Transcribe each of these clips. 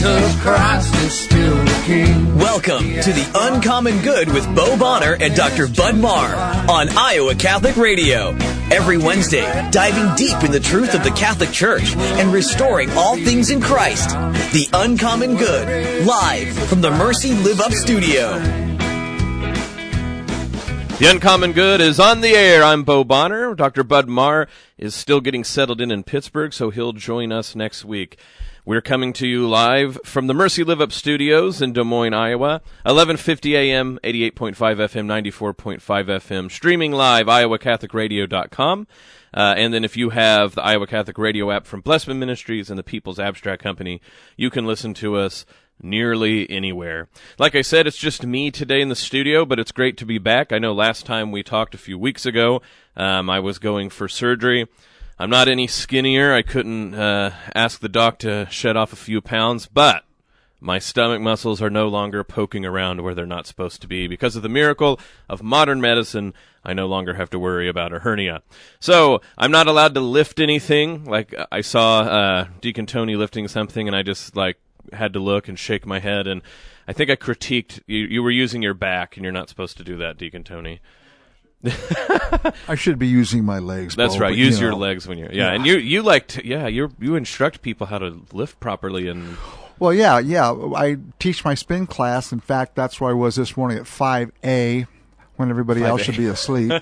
Jesus Christ is still the King. Welcome to The Uncommon Good with Bo Bonner and Dr. Bud Marr on Iowa Catholic Radio. Every Wednesday, diving deep in the truth of the Catholic Church and restoring all things in Christ. The Uncommon Good, live from the Mercy Live Up studio. The Uncommon Good is on the air. I'm Bo Bonner. Dr. Bud Marr is still getting settled in Pittsburgh, so he'll join us next week. We're coming to you live from the Mercy Live Up studios in Des Moines, Iowa, 1150 AM, 88.5 FM, 94.5 FM, streaming live, iowacatholicradio.com. And then if you have the Iowa Catholic Radio app from Blessman Ministries and the People's Abstract Company, you can listen to us nearly anywhere. Like I said, it's just me today in the studio, but it's great to be back. I know last time we talked a few weeks ago, I was going for surgery. I'm not any skinnier. I couldn't ask the doc to shed off a few pounds, but my stomach muscles are no longer poking around where they're not supposed to be. Because of the miracle of modern medicine, I no longer have to worry about a hernia. So I'm not allowed to lift anything. Like I saw Deacon Tony lifting something, and I just had to look and shake my head. And I think I critiqued you were using your back, and you're not supposed to do that, Deacon Tony. I should be using my legs. That's Bo, right. but, Use your legs when you're yeah. And you instruct people how to lift properly and. Well, yeah. I teach my spin class. In fact, that's where I was this morning at 5A when everybody 5A. else should be asleep.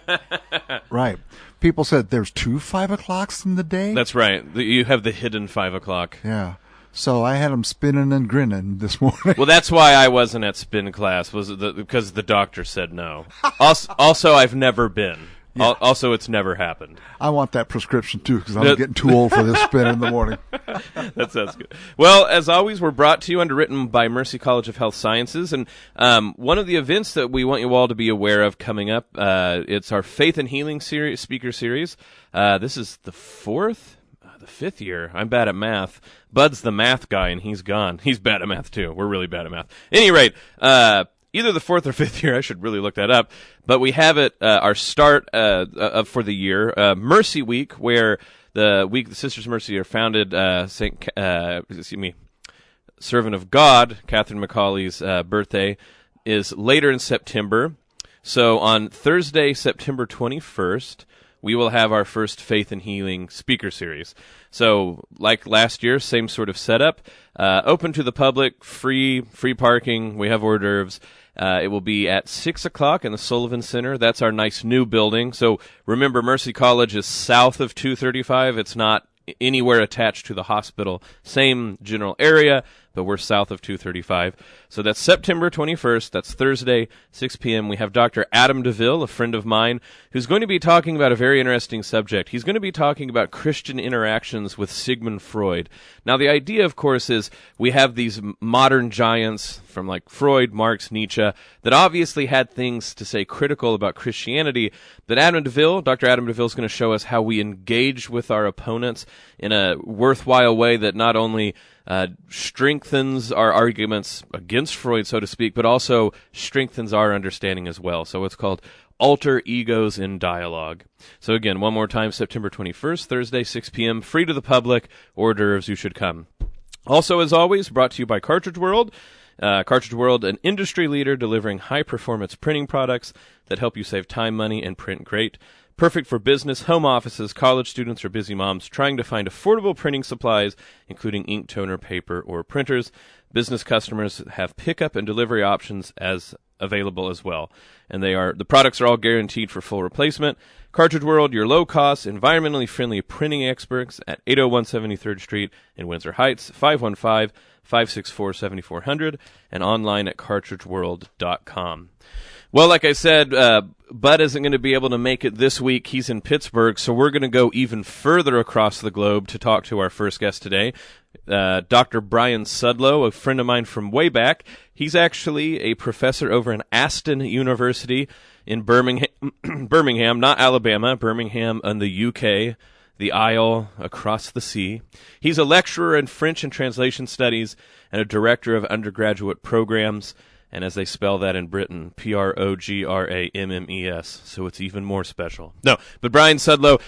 Right. People said there's 2 5 o'clocks in the day. That's right. You have the hidden 5 o'clock. Yeah. So I had them spinning and grinning this morning. Well, that's why I wasn't at spin class, because the doctor said no. Also, I've never been. Yeah. Also, it's never happened. I want that prescription, too, because I'm getting too old for this spin in the morning. That sounds good. Well, as always, we're brought to you underwritten by Mercy College of Health Sciences. And one of the events that we want you all to be aware of coming up, it's our Faith and Healing speaker series. This is the 5th year. I'm bad at math. Bud's the math guy, and he's gone. He's bad at math, too. We're really bad at math. Any rate, either the 4th or 5th year, I should really look that up. But we have it, our start for the year, Mercy Week, where the Sisters of Mercy are founded, Servant of God, Catherine Macaulay's birthday, is later in September. So on Thursday, September 21st, we will have our first Faith and Healing speaker series. So, like last year, same sort of setup. Open to the public, free parking. We have hors d'oeuvres. It will be at 6 o'clock in the Sullivan Center. That's our nice new building. So, remember, Mercy College is south of 235. It's not anywhere attached to the hospital. Same general area, but we're south of 235. So that's September 21st. That's Thursday, 6 p.m. We have Dr. Adam DeVille, a friend of mine, who's going to be talking about a very interesting subject. He's going to be talking about Christian interactions with Sigmund Freud. Now, the idea, of course, is we have these modern giants from like Freud, Marx, Nietzsche, that obviously had things to say critical about Christianity. But Dr. Adam DeVille is going to show us how we engage with our opponents in a worthwhile way that not only strengthens our arguments against Freud, so to speak, but also strengthens our understanding as well. So it's called Alter Egos in Dialogue. So again, one more time, September 21st, Thursday, 6 p.m., free to the public, hors d'oeuvres, you should come. Also, as always, brought to you by Cartridge World. Cartridge World, an industry leader delivering high-performance printing products that help you save time, money, and print great. Perfect for business, home offices, college students, or busy moms trying to find affordable printing supplies, including ink, toner, paper, or printers. Business customers have pickup and delivery options as available as well. And the products are all guaranteed for full replacement. Cartridge World, your low-cost, environmentally friendly printing experts at 801 73rd Street in Windsor Heights, 515-564-7400, and online at cartridgeworld.com. Well, like I said, Bud isn't going to be able to make it this week. He's in Pittsburgh, so we're going to go even further across the globe to talk to our first guest today, Dr. Brian Sudlow, a friend of mine from way back. He's actually a professor over in Aston University in Birmingham, not Alabama, Birmingham in the UK, the Isle across the sea. He's a lecturer in French and Translation Studies and a director of undergraduate programs. And as they spell that in Britain, Programmes, so it's even more special. No, but Brian Sudlow,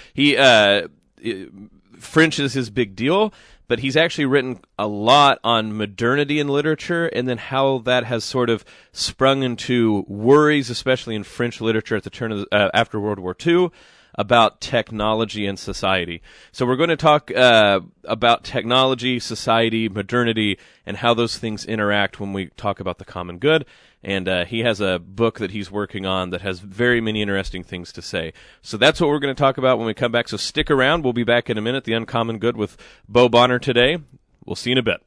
French is his big deal, but he's actually written a lot on modernity in literature and then how that has sort of sprung into worries, especially in French literature at the turn of after World War II, about technology and society. So we're going to talk about technology, society, modernity, and how those things interact when we talk about the common good. And he has a book that he's working on that has very many interesting things to say. So that's what we're going to talk about when we come back. So stick around. We'll be back in a minute. The Uncommon Good with Bo Bonner today. We'll see you in a bit.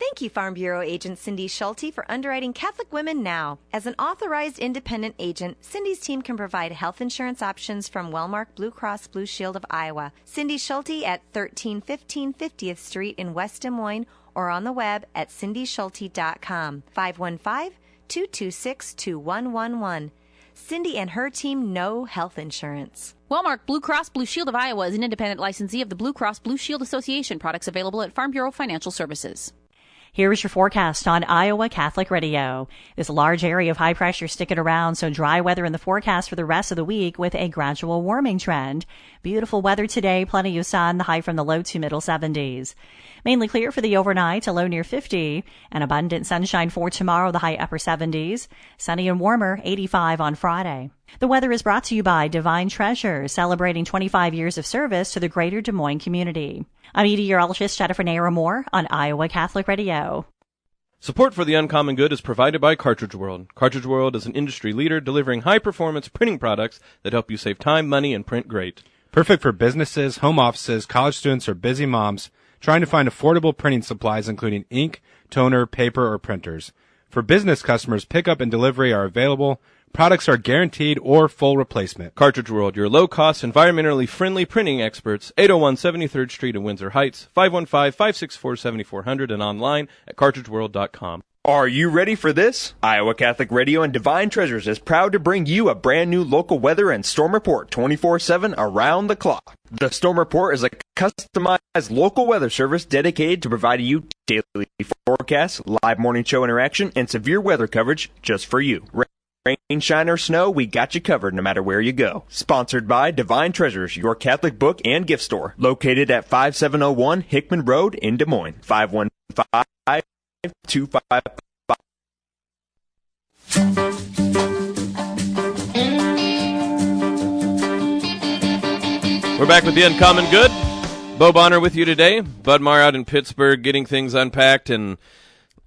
Thank you, Farm Bureau Agent Cindy Schulte, for underwriting Catholic Women Now. As an authorized independent agent, Cindy's team can provide health insurance options from Wellmark Blue Cross Blue Shield of Iowa. Cindy Schulte at 1315 50th Street in West Des Moines, or on the web at cindyschulte.com. 515-226-2111. Cindy and her team know health insurance. Wellmark Blue Cross Blue Shield of Iowa is an independent licensee of the Blue Cross Blue Shield Association. Products available at Farm Bureau Financial Services. Here is your forecast on Iowa Catholic Radio. This large area of high pressure sticking around, so dry weather in the forecast for the rest of the week with a gradual warming trend. Beautiful weather today, plenty of sun, the high from the low to middle 70s. Mainly clear for the overnight, a low near 50, and abundant sunshine for tomorrow, the high upper 70s. Sunny and warmer, 85 on Friday. The weather is brought to you by Divine Treasure, celebrating 25 years of service to the greater Des Moines community. I'm meteorologist Jennifer Naramore on Iowa Catholic Radio. Support for the Uncommon Good is provided by Cartridge World. Cartridge World is an industry leader delivering high-performance printing products that help you save time, money, and print great. Perfect for businesses, home offices, college students, or busy moms trying to find affordable printing supplies including ink, toner, paper, or printers. For business customers, pickup and delivery are available. Products are guaranteed or full replacement. Cartridge World, your low-cost, environmentally friendly printing experts, 801 73rd Street in Windsor Heights, 515-564-7400, and online at cartridgeworld.com. Are you ready for this? Iowa Catholic Radio and Divine Treasures is proud to bring you a brand new local weather and storm report 24/7 around the clock. The Storm Report is a customized local weather service dedicated to providing you daily forecasts, live morning show interaction, and severe weather coverage just for you. Rain, shine, or snow, we got you covered no matter where you go. Sponsored by Divine Treasures, your Catholic book and gift store. Located at 5701 Hickman Road in Des Moines. 515-255. We're back with the Uncommon Good. Bo Bonner with you today. Bud Marr out in Pittsburgh getting things unpacked and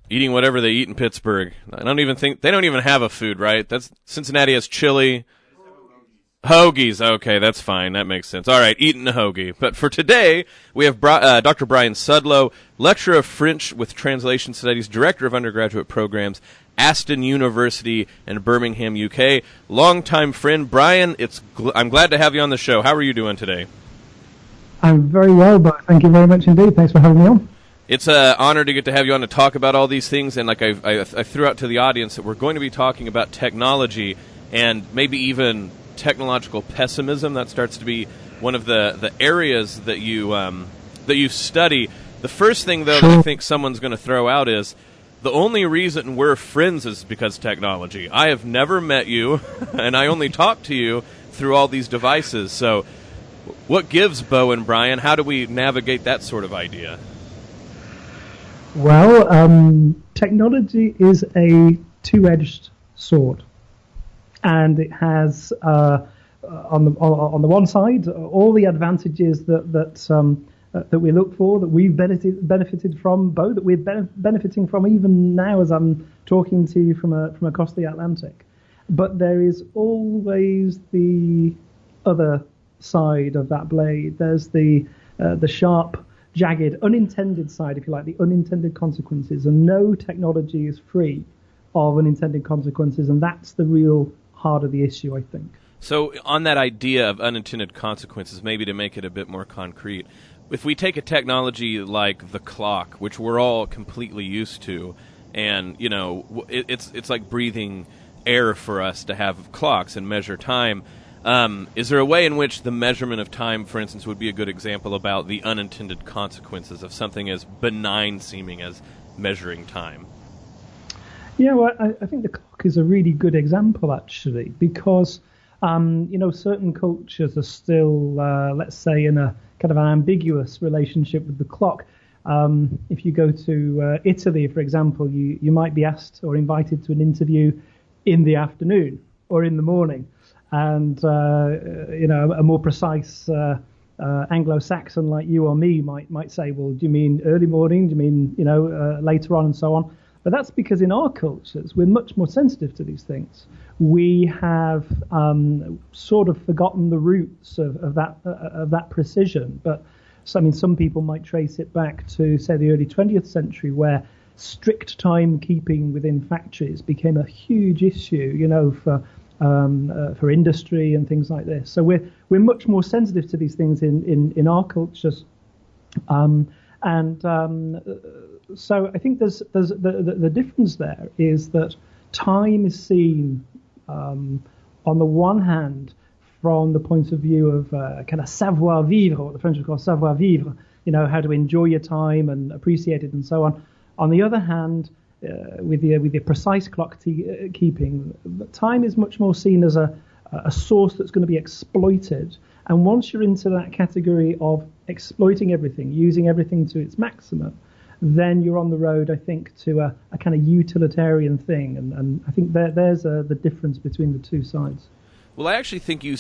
eating whatever they eat in Pittsburgh. I don't even think they don't even have a food, right? That's Cincinnati has chili. Hoagies. Okay, that's fine. That makes sense. All right, eating a hoagie. But for today, we have Dr. Brian Sudlow, lecturer of French with Translation Studies, director of undergraduate programs, Aston University in Birmingham, UK. Longtime friend. Brian, I'm glad to have you on the show. How are you doing today? I'm very well, but thank you very much indeed. Thanks for having me on. It's an honor to get to have you on to talk about all these things, and like I threw out to the audience that we're going to be talking about technology and maybe even technological pessimism. That starts to be one of the areas that you study. The first thing, though, that I think someone's going to throw out is the only reason we're friends is because technology. I have never met you, and I only talk to you through all these devices. So what gives Bo and Brian? How do we navigate that sort of idea? Well, technology is a two-edged sword, and it has on the one side all the advantages that we look for, that we've benefited from, Bo, that we're benefiting from even now as I'm talking to you from across the Atlantic. But there is always the other side of that blade. There's the sharp, jagged, unintended side, if you like, the unintended consequences. And no technology is free of unintended consequences, and that's the real heart of the issue, I think. So on that idea of unintended consequences, maybe to make it a bit more concrete, if we take a technology like the clock, which we're all completely used to, and you know, it's like breathing air for us to have clocks and measure time. Is there a way in which the measurement of time, for instance, would be a good example about the unintended consequences of something as benign seeming as measuring time? Yeah, well, I think the clock is a really good example, actually, because certain cultures are still, let's say, in a kind of an ambiguous relationship with the clock. If you go to Italy, for example, you might be asked or invited to an interview in the afternoon or in the morning, and a more precise Anglo-Saxon like you or me might say, well, do you mean early morning? Do you mean later on, and so on? But that's because in our cultures we're much more sensitive to these things. We have sort of forgotten the roots of that precision. But some people might trace it back to, say, the early 20th century, where strict timekeeping within factories became a huge issue, for industry and things like this. So we're much more sensitive to these things in our cultures, so I think there's the difference there is that time is seen on the one hand from the point of view of kind of savoir vivre, what the French would call savoir vivre, how to enjoy your time and appreciate it and so on. On the other hand, with the precise clock keeping, time is much more seen as a source that's going to be exploited. And once you're into that category of exploiting everything, using everything to its maximum, then you're on the road, I think, to a kind of utilitarian thing. And I think there's the difference between the two sides. Well, I actually think you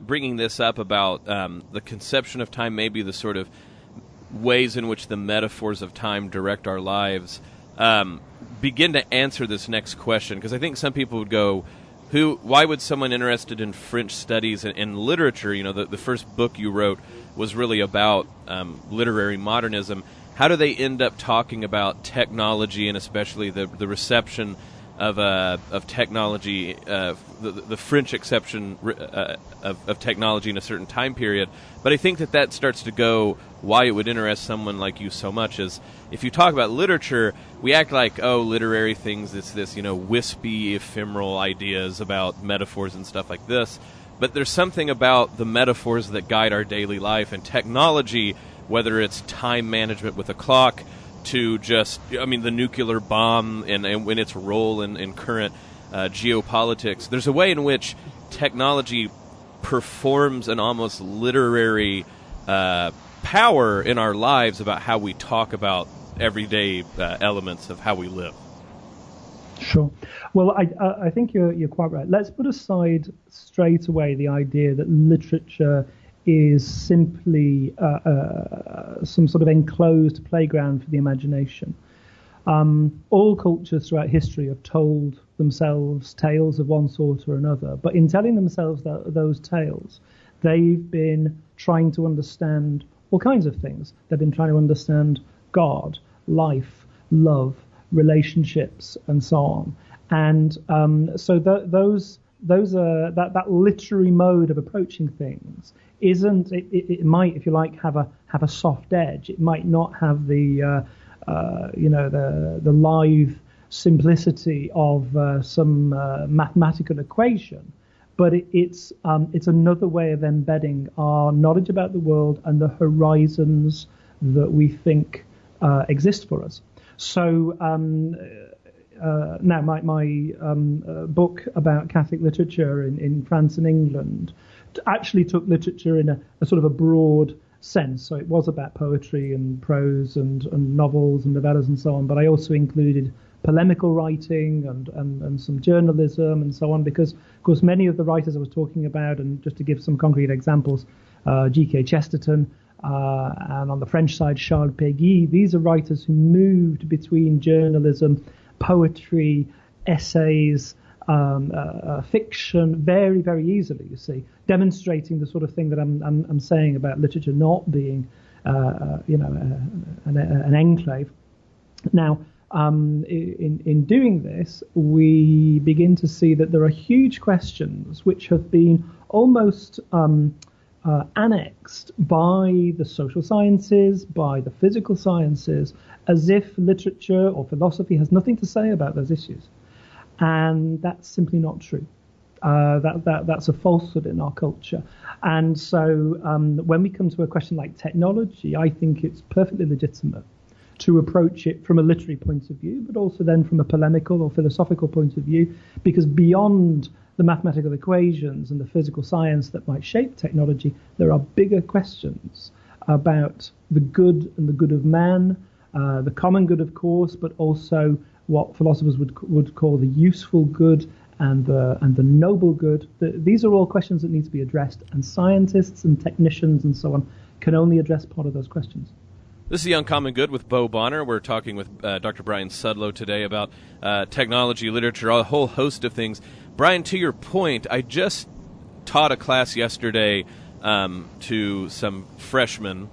bringing this up about the conception of time, maybe the sort of ways in which the metaphors of time direct our lives, begin to answer this next question. Because I think some people would go, why would someone interested in French studies and literature, the first book you wrote was really about literary modernism, how do they end up talking about technology and especially the reception of technology, the French exception of technology in a certain time period? But I think that starts to go why it would interest someone like you so much is if you talk about literature, we act like, literary things, it's this, wispy, ephemeral ideas about metaphors and stuff like this. But there's something about the metaphors that guide our daily life, and technology, whether it's time management with a clock to just, the nuclear bomb and when its role in current geopolitics. There's a way in which technology performs an almost literary power in our lives about how we talk about everyday elements of how we live. Sure. Well, I think you're quite right. Let's put aside straight away the idea that literature is simply some sort of enclosed playground for the imagination. All cultures throughout history have told themselves tales of one sort or another, but in telling themselves those tales, they've been trying to understand all kinds of things. They've been trying to understand God, life, love, relationships, and so on. And so that literary mode of approaching things isn't. It might, if you like, have a soft edge. It might not have the the live simplicity of some mathematical equation. But it's another way of embedding our knowledge about the world and the horizons that we think exist for us. So now my book about Catholic literature in France and England actually took literature in a sort of a broad sense. So it was about poetry and prose and novels and novellas and so on, but I also included polemical writing and some journalism and so on, because, of course, many of the writers I was talking about, and just to give some concrete examples, G.K. Chesterton, and on the French side, Charles Péguy, these are writers who moved between journalism, poetry, essays, fiction very, very easily, you see, demonstrating the sort of thing that I'm saying about literature not being, an enclave. Now, in doing this, we begin to see that there are huge questions which have been almost annexed by the social sciences, by the physical sciences, as if literature or philosophy has nothing to say about those issues. And that's simply not true. That's a falsehood in our culture. And so when we come to a question like technology, I think it's perfectly legitimate to approach it from a literary point of view, but also then from a polemical or philosophical point of view, because beyond the mathematical equations and the physical science that might shape technology, there are bigger questions about the good and the good of man, the common good, of course, but also what philosophers would call the useful good and the noble good. These are all questions that need to be addressed, and scientists and technicians and so on can only address part of those questions. This is The Uncommon Good with Bo Bonner. We're talking with Dr. Brian Sudlow today about technology, literature, a whole host of things. Brian, to your point, I just taught a class yesterday to some freshmen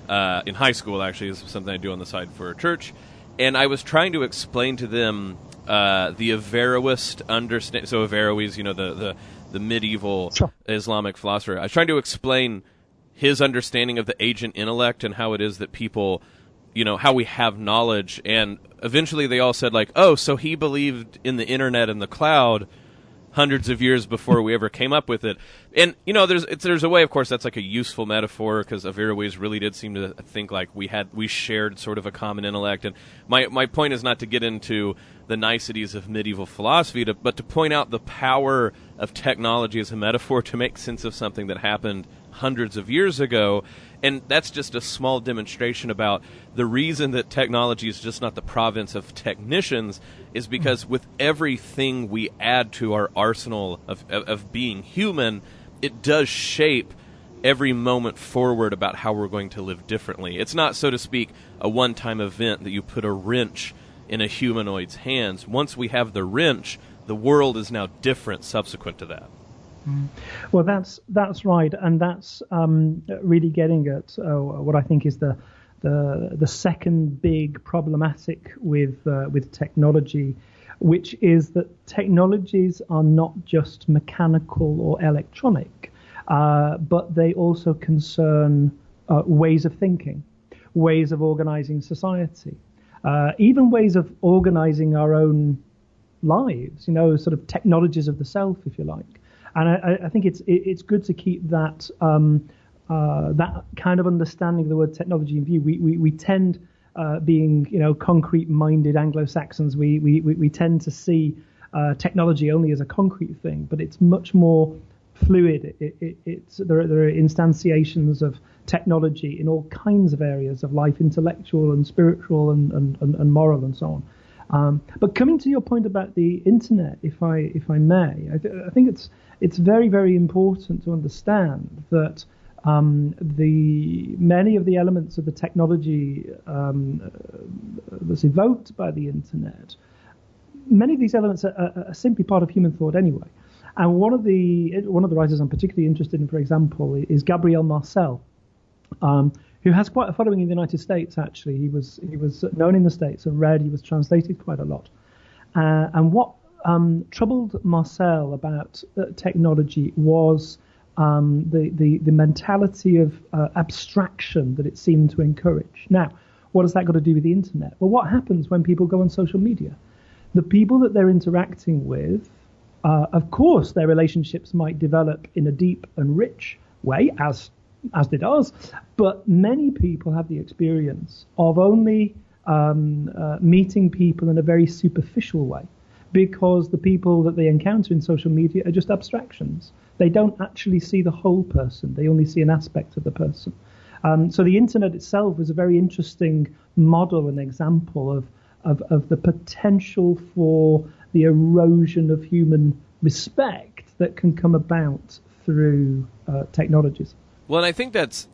in high school, actually. This is something I do on the side for a church. And I was trying to explain to them the Averroist understanding. So Averroes, the medieval Islamic philosopher. I was trying to explain his understanding of the agent intellect and how it is that people, how we have knowledge. And eventually they all said, like, oh, so he believed in the internet and the cloud hundreds of years before we ever came up with it. And, there's a way, of course, that's like a useful metaphor, because Averroes really did seem to think like we shared sort of a common intellect. And my point is not to get into the niceties of medieval philosophy, but to point out the power of technology as a metaphor to make sense of something that happened hundreds of years ago. And that's just a small demonstration about the reason that technology is just not the province of technicians is because with everything we add to our arsenal of being human, it does shape every moment forward about how we're going to live differently. It's not, so to speak, a one-time event that you put a wrench in a humanoid's hands. Once we have the wrench, the world is now different subsequent to that. Well, that's right, and that's really getting at what I think is the second big problematic with technology, which is that technologies are not just mechanical or electronic, but they also concern ways of thinking, ways of organizing society, even ways of organizing our own lives. Sort of technologies of the self, if you like. And I think it's good to keep that that kind of understanding of the word technology in view. We tend, being concrete-minded Anglo-Saxons, we tend to see technology only as a concrete thing, but it's much more fluid. There are instantiations of technology in all kinds of areas of life, intellectual and spiritual and moral and so on. But coming to your point about the internet, if I may, I think it's very, very important to understand that many of the elements of the technology that's evoked by the internet, many of these elements are simply part of human thought anyway. And one of the writers I'm particularly interested in, for example, is Gabriel Marcel, who has quite a following in the United States. Actually, he was known in the States and read. He was translated quite a lot. And what troubled Marcel about technology was the mentality of abstraction that it seemed to encourage. Now, what has that got to do with the internet? Well, what happens when people go on social media? The people that they're interacting with, of course, their relationships might develop in a deep and rich way, as did ours, but many people have the experience of only meeting people in a very superficial way, because the people that they encounter in social media are just abstractions. They don't actually see the whole person. They only see an aspect of the person. So the internet itself is a very interesting model and example of the potential for the erosion of human respect that can come about through technologies. Well, and I think that's,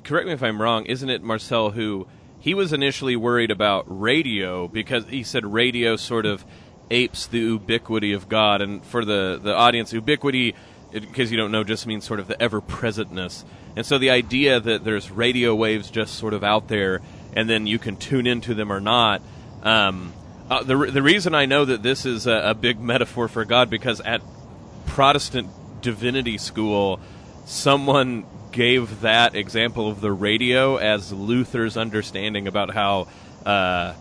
correct me if I'm wrong, isn't it Marcel who, he was initially worried about radio because he said radio sort of apes the ubiquity of God. And for the audience, ubiquity, because you don't know, just means sort of the ever-presentness. And so the idea that there's radio waves just sort of out there and then you can tune into them or not. The reason I know that this is a big metaphor for God, because at Protestant divinity school, someone gave that example of the radio as Luther's understanding about how the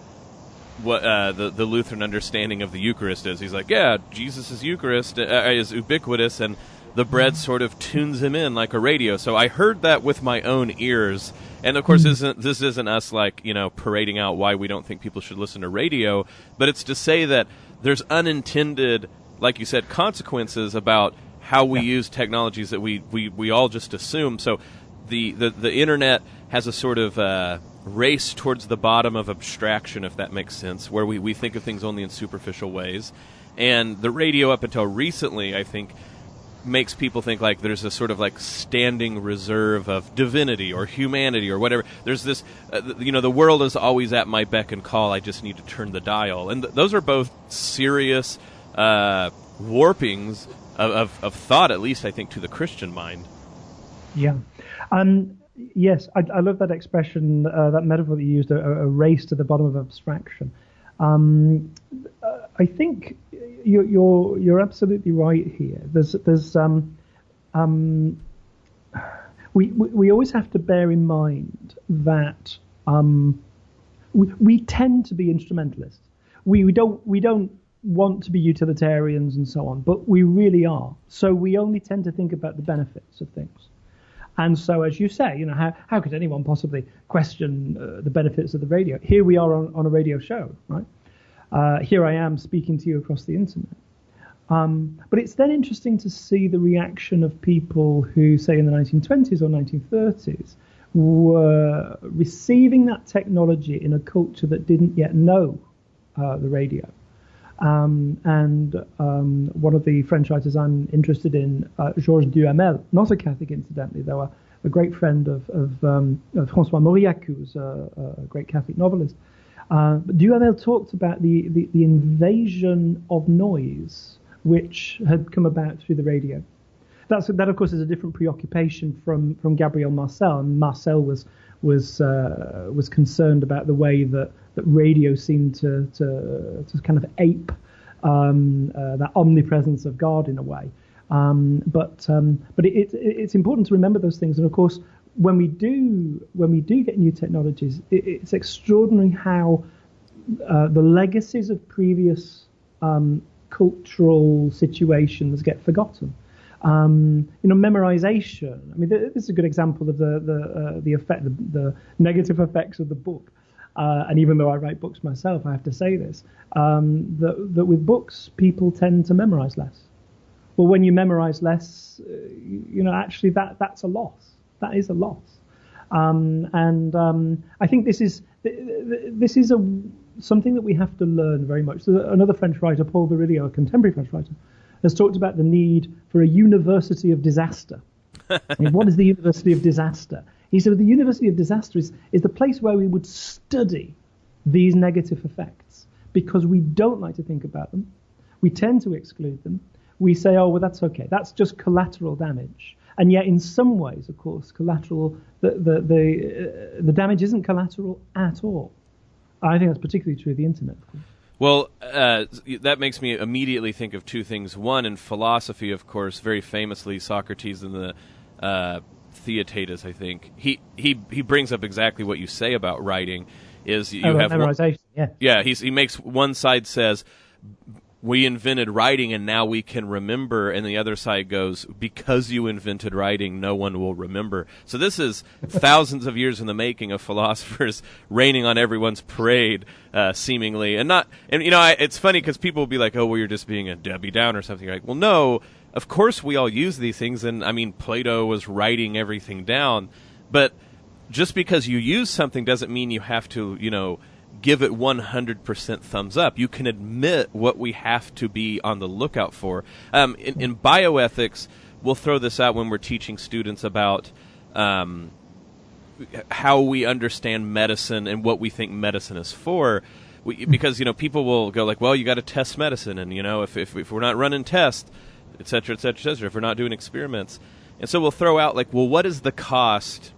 Lutheran understanding of the Eucharist is. He's like, yeah, Jesus' Eucharist is ubiquitous, and the bread sort of tunes him in like a radio. So I heard that with my own ears. And of course, this isn't us parading out why we don't think people should listen to radio, but it's to say that there's unintended, like you said, consequences about how we use technologies that we all just assume. So the internet has a sort of race towards the bottom of abstraction, if that makes sense, where we think of things only in superficial ways. And the radio, up until recently, I think, makes people think like there's a sort of like standing reserve of divinity or humanity or whatever. There's this, the world is always at my beck and call. I just need to turn the dial. And those are both serious warpings of thought, at least I think, to the Christian mind. Yeah. Yes, I love that expression, that metaphor that you used, a race to the bottom of abstraction. I think you're absolutely right here. We always have to bear in mind that we tend to be instrumentalists. We don't want to be utilitarians and so on, but we really are. So we only tend to think about the benefits of things. And so, as you say, how could anyone possibly question the benefits of the radio? Here we are on a radio show, right? Here I am speaking to you across the internet. But it's then interesting to see the reaction of people who, say, in the 1920s or 1930s, were receiving that technology in a culture that didn't yet know the radio. And one of the French writers I'm interested in, Georges Duhamel, not a Catholic incidentally, though a great friend of François Mauriac, who's a great Catholic novelist. But Duhamel talked about the invasion of noise which had come about through the radio. That of course is a different preoccupation from Gabriel Marcel, and Marcel was concerned about the way that radio seemed to kind of ape that omnipresence of God in a way. But it's important to remember those things, and of course when we do get new technologies, it's extraordinary how the legacies of previous cultural situations get forgotten. Memorization. I mean, this is a good example of the effect, the negative effects of the book. And even though I write books myself, I have to say this, that with books, people tend to memorize less. Well, when you memorize less, actually that's a loss. That is a loss. I think this is something that we have to learn very much. So another French writer, Paul Virilio, a contemporary French writer, has talked about the need for a university of disaster. I mean, what is the university of disaster? He said the university of disaster is the place where we would study these negative effects, because we don't like to think about them. We tend to exclude them. We say, oh, well, that's okay. That's just collateral damage. And yet, in some ways, of course, the damage isn't collateral at all. I think that's particularly true of the internet, of course. Well, that makes me immediately think of two things. One, in philosophy, of course, very famously, Socrates in the Theaetetus, I think, he brings up exactly what you say about writing. Is you have memorization? He makes one side says, we invented writing and now we can remember, and the other side goes, because you invented writing, no one will remember. So this is thousands of years in the making of philosophers raining on everyone's parade, seemingly. It's funny because people will be like, oh, well, you're just being a Debbie Downer or something. You're like, well, no, of course we all use these things, and I mean, Plato was writing everything down, but just because you use something doesn't mean you have to, give it 100% thumbs up. You can admit what we have to be on the lookout for. In bioethics, we'll throw this out when we're teaching students about how we understand medicine and what we think medicine is for. Because people will go like, well, you got to test medicine, and if we're not running tests, et cetera, et cetera, et cetera, if we're not doing experiments. And so we'll throw out like, well, what is the cost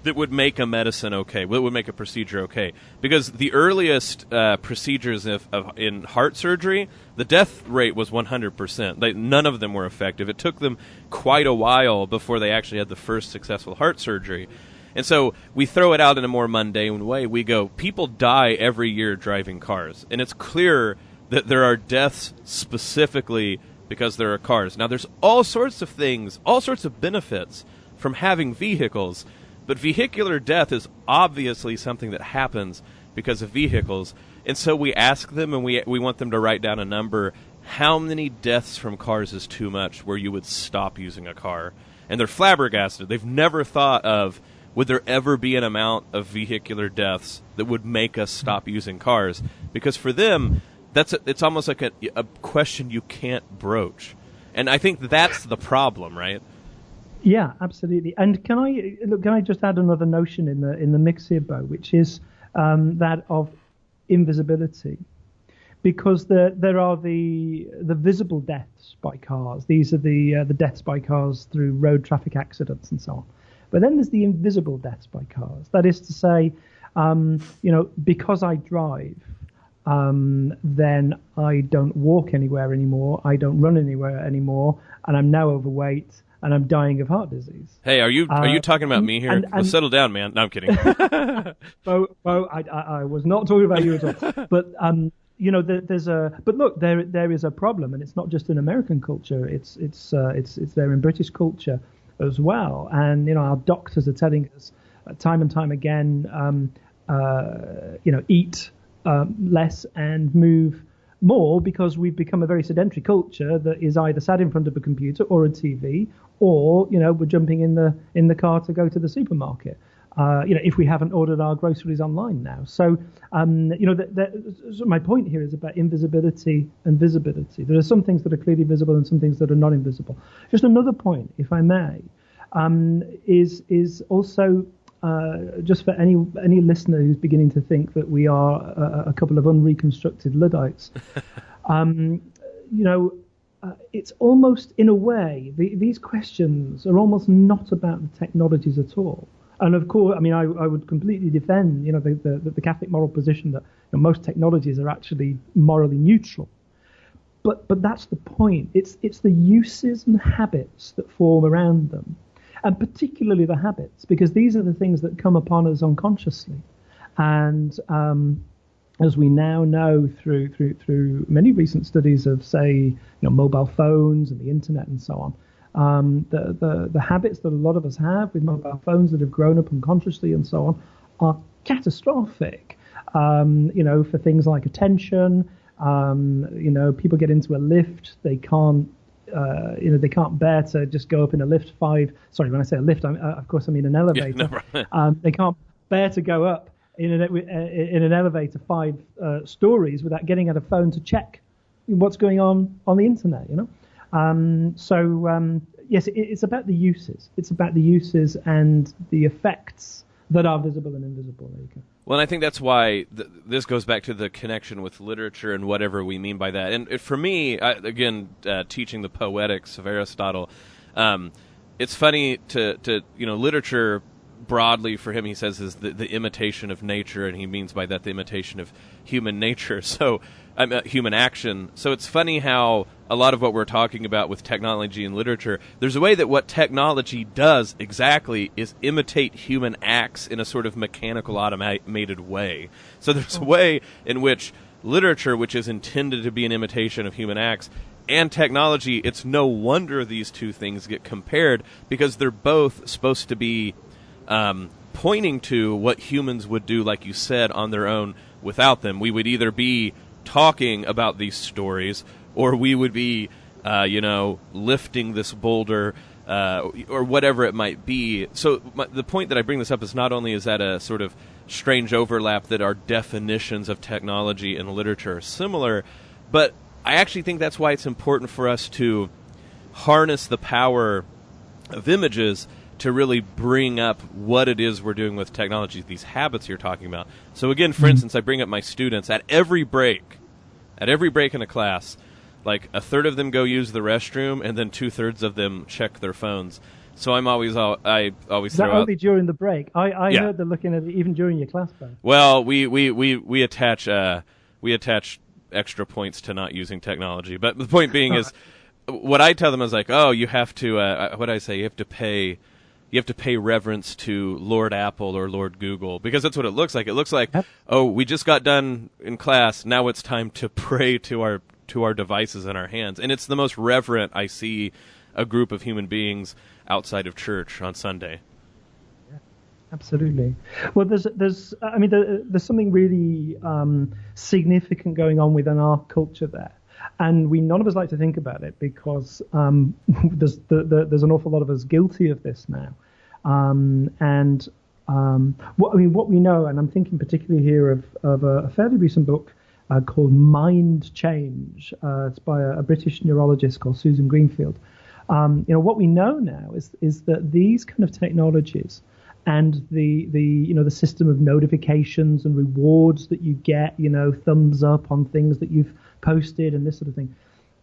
that would make a medicine okay? What would make a procedure okay? Because the earliest procedures in heart surgery, the death rate was 100%. None of them were effective. It took them quite a while before they actually had the first successful heart surgery. And so we throw it out in a more mundane way. We go, people die every year driving cars. And it's clear that there are deaths specifically because there are cars. Now, there's all sorts of things, all sorts of benefits from having vehicles. But vehicular death is obviously something that happens because of vehicles. And so we ask them, and we want them to write down a number. How many deaths from cars is too much where you would stop using a car? and they're flabbergasted. They've never thought of, would there ever be an amount of vehicular deaths that would make us stop using cars? Because for them, it's almost like a question you can't broach. And I think that's the problem, right? Yeah, absolutely. And can I just add another notion in the mix here, Bo, which is that of invisibility, because there are the visible deaths by cars. These are the deaths by cars through road traffic accidents and so on. But then there's the invisible deaths by cars. That is to say, because I drive, then I don't walk anywhere anymore. I don't run anywhere anymore, and I'm now overweight. And I'm dying of heart disease. Hey, are you talking about me here? Well, settle down, man. No, I'm kidding. Bo, I was not talking about you at all. But there is a problem, and it's not just in American culture. It's there in British culture as well. And our doctors are telling us time and time again, eat less and move more, because we've become a very sedentary culture that is either sat in front of a computer or a TV, or we're jumping in the car to go to the supermarket. If we haven't ordered our groceries online now. So so my point here is about invisibility and visibility. There are some things that are clearly visible and some things that are not invisible. Just another point, if I may, is also. Just for any listener who's beginning to think that we are a couple of unreconstructed Luddites, it's almost, in a way, these questions are almost not about the technologies at all. And of course, I would completely defend, the Catholic moral position that most technologies are actually morally neutral. But that's the point. It's the uses and habits that form around them. And particularly the habits, because these are the things that come upon us unconsciously. And as we now know through many recent studies of, say, mobile phones and the internet and so on, the habits that a lot of us have with mobile phones that have grown up unconsciously and so on are catastrophic. For things like attention, people get into a lift, they can't bear to just go up in a lift when I say a lift, of course I mean an elevator. Yeah, no, they can't bear to go up in an elevator 5 stories without getting out a phone to check what's going on the internet, Yes, it's about the uses. It's about the uses and the effects that are visible and invisible. There you go. Well, and I think that's why this goes back to the connection with literature and whatever we mean by that. And for me, teaching the poetics of Aristotle, it's funny to literature broadly for him, he says, is the imitation of nature, and he means by that the imitation of human nature, so human action. So it's funny how a lot of what we're talking about with technology and literature, there's a way that what technology does exactly is imitate human acts in a sort of mechanical, automated way. So there's a way in which literature, which is intended to be an imitation of human acts, and technology, it's no wonder these two things get compared, because they're both supposed to be pointing to what humans would do, like you said, on their own without them. We would either be talking about these stories, or we would be, lifting this boulder, or whatever it might be. So the point that I bring this up is not only is that a sort of strange overlap that our definitions of technology and literature are similar, but I actually think that's why it's important for us to harness the power of images to really bring up what it is we're doing with technology, these habits you're talking about. So again, for instance, I bring up my students at every break in a class, like a third of them go use the restroom, and then 2/3 of them check their phones. So I always is that only during the break? I heard they're looking at it even during your class break. Well, we attach extra points to not using technology, but the point being is, what I tell them is like, oh, you have to what I say, you have to pay reverence to Lord Apple or Lord Google, because that's what it looks like. It looks like, oh, we just got done in class, now it's time to pray to our devices in our hands. And it's the most reverent I see a group of human beings outside of church on Sunday. Yeah, absolutely. Well, there's something really significant going on within our culture there. And none of us like to think about it because there's an awful lot of us guilty of this now. What we know, and I'm thinking particularly here of a fairly recent book called Mind Change. It's by a British neurologist called Susan Greenfield. What we know now is that these kind of technologies and the system of notifications and rewards that you get, thumbs up on things that you've posted and this sort of thing,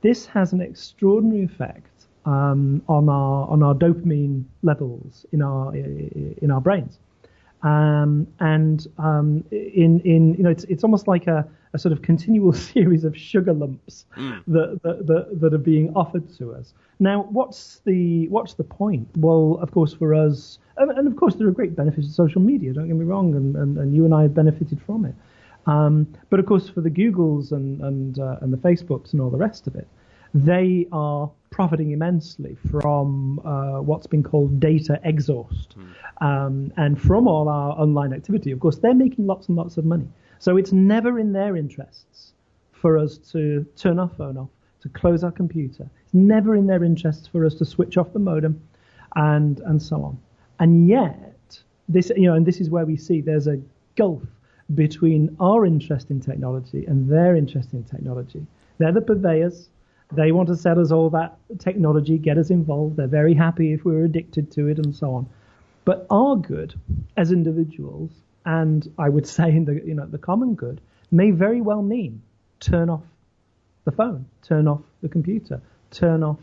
this has an extraordinary effect on our dopamine levels in our brains. It's almost like a sort of continual series of sugar lumps that are being offered to us. Now, what's the point? Well, of course, for us, and of course, there are great benefits of social media. Don't get me wrong, and you and I have benefited from it. But of course, for the Googles and the Facebooks and all the rest of it, they are profiting immensely from what's been called data exhaust. And from all our online activity, of course, they're making lots and lots of money. So it's never in their interests for us to turn our phone off, to close our computer. It's never in their interests for us to switch off the modem and so on. And yet, this is where we see there's a gulf between our interest in technology and their interest in technology. They're the purveyors. They want to sell us all that technology, get us involved. They're very happy if we're addicted to it and so on. But our good as individuals, and I would say in the common good, may very well mean turn off the phone, turn off the computer, turn off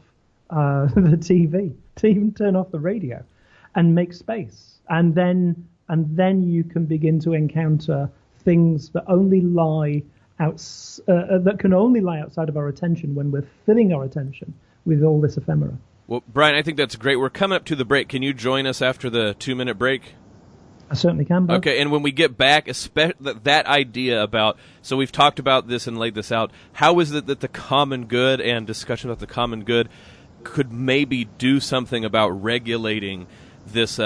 the TV, to even turn off the radio, and make space. And then you can begin to encounter things that only lie that can only lie outside of our attention when we're filling our attention with all this ephemera. Well, Brian, I think that's great. We're coming up to the break. Can you join us after the 2-minute break? I certainly can, Bob. Okay, and when we get back, that idea about, so we've talked about this and laid this out, how is it that the common good and discussion about the common good could maybe do something about regulating this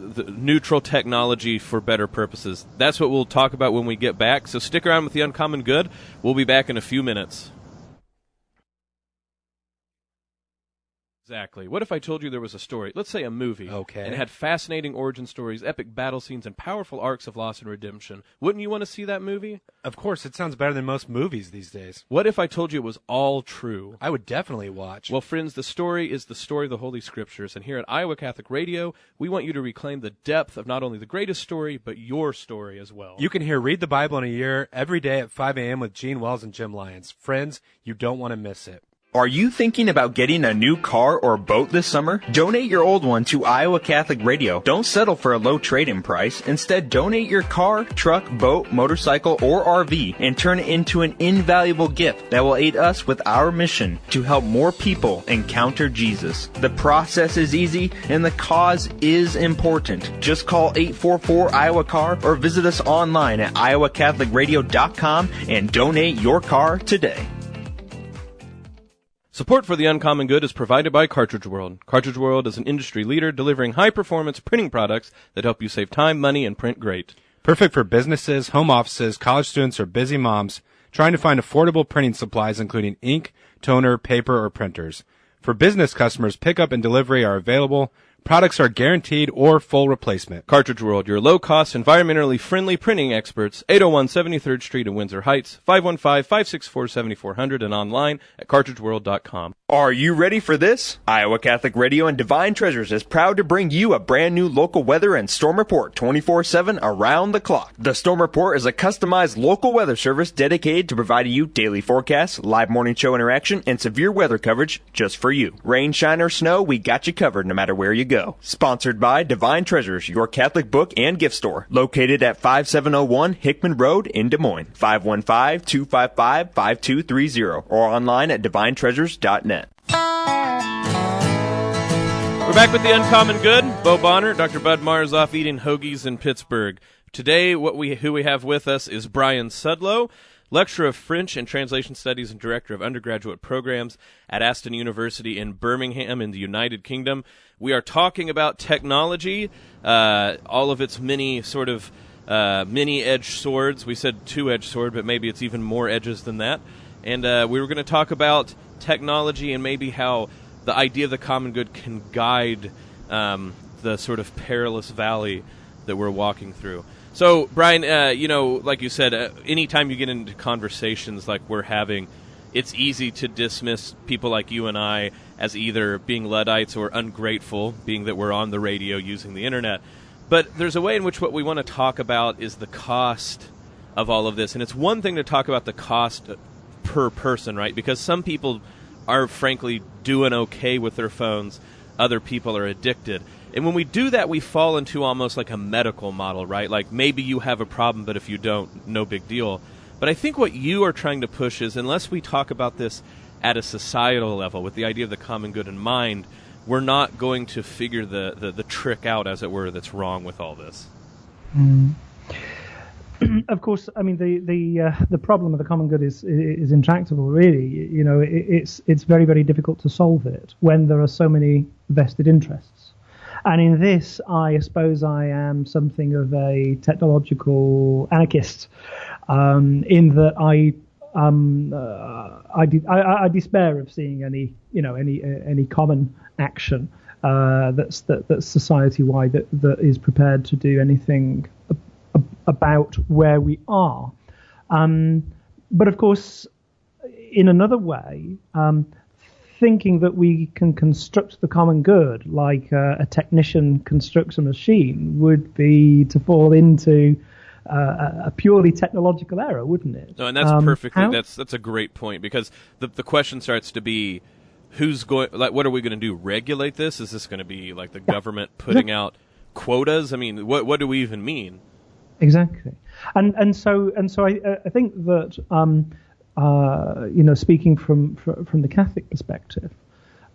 the neutral technology for better purposes? That's what we'll talk about when we get back. So stick around with the Uncommon Good. We'll be back in a few minutes. Exactly. What if I told you there was a story, let's say a movie, okay, and it had fascinating origin stories, epic battle scenes, and powerful arcs of loss and redemption? Wouldn't you want to see that movie? Of course, it sounds better than most movies these days. What if I told you it was all true? I would definitely watch. Well, friends, the story is the story of the Holy Scriptures, and here at Iowa Catholic Radio, we want you to reclaim the depth of not only the greatest story, but your story as well. You can hear Read the Bible in a Year every day at 5 a.m. with Gene Wells and Jim Lyons. Friends, you don't want to miss it. Are you thinking about getting a new car or boat this summer? Donate your old one to Iowa Catholic Radio. Don't settle for a low trade-in price. Instead, donate your car, truck, boat, motorcycle, or RV and turn it into an invaluable gift that will aid us with our mission to help more people encounter Jesus. The process is easy and the cause is important. Just call 844-IOWA-CAR or visit us online at iowacatholicradio.com and donate your car today. Support for the Uncommon Good is provided by Cartridge World. Cartridge World is an industry leader delivering high-performance printing products that help you save time, money, and print great. Perfect for businesses, home offices, college students, or busy moms trying to find affordable printing supplies including ink, toner, paper, or printers. For business customers, pickup and delivery are available. Products are guaranteed or full replacement. Cartridge World, your low-cost, environmentally friendly printing experts, 801 73rd Street in Windsor Heights, 515-564-7400, and online at cartridgeworld.com. Are you ready for this? Iowa Catholic Radio and Divine Treasures is proud to bring you a brand new local weather and storm report 24/7 around the clock. The Storm Report is a customized local weather service dedicated to providing you daily forecasts, live morning show interaction, and severe weather coverage just for you. Rain, shine, or snow, we got you covered no matter where you go. Sponsored by Divine Treasures, your Catholic book and gift store, located at 5701 Hickman Road in Des Moines, 515-255-5230, or online at divinetreasures.net. We're back with the Uncommon Good. Bo Bonner, Dr. Bud Marr is off eating hoagies in Pittsburgh. Today, who we have with us is Brian Sudlow, lecturer of French and Translation Studies and director of undergraduate programs at Aston University in Birmingham in the United Kingdom. We are talking about technology, all of its many sort of many-edged swords. We said two-edged sword, but maybe it's even more edges than that. And we were going to talk about technology and maybe how the idea of the common good can guide the sort of perilous valley that we're walking through. So, Brian, like you said, anytime you get into conversations like we're having, it's easy to dismiss people like you and I as either being Luddites or ungrateful, being that we're on the radio using the internet. But there's a way in which what we want to talk about is the cost of all of this. And it's one thing to talk about the cost per person, right? Because some people are frankly doing okay with their phones. Other people are addicted. And when we do that, we fall into almost like a medical model, right? Like maybe you have a problem, but if you don't, no big deal. But I think what you are trying to push is, unless we talk about this at a societal level with the idea of the common good in mind, we're not going to figure the trick out, as it were, that's wrong with all this. Of course, I mean the problem of the common good is intractable. Really, it's very, very difficult to solve it when there are so many vested interests. And in this, I suppose I am something of a technological anarchist, in that I despair of seeing any common action that's society-wide that is prepared to do anything about where we are. But of course, in another way, thinking that we can construct the common good like a technician constructs a machine would be to fall into a purely technological error, wouldn't it? No, and that's perfectly. That's a great point, because the question starts to be, who's going? Like, what are we going to do? Regulate this? Is this going to be like the government putting out quotas? I mean, what do we even mean? Exactly, and so I think that speaking from the Catholic perspective,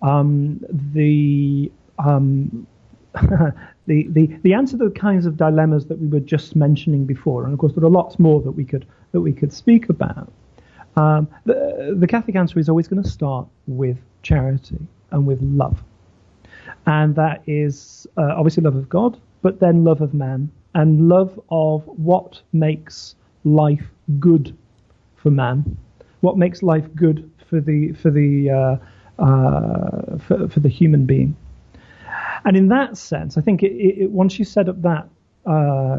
the answer to the kinds of dilemmas that we were just mentioning before, and of course there are lots more that we could speak about. The Catholic answer is always going to start with charity and with love, and that is obviously love of God, but then love of man and love of what makes life good for man, what makes life good for the human being. And in that sense, I think once you set up that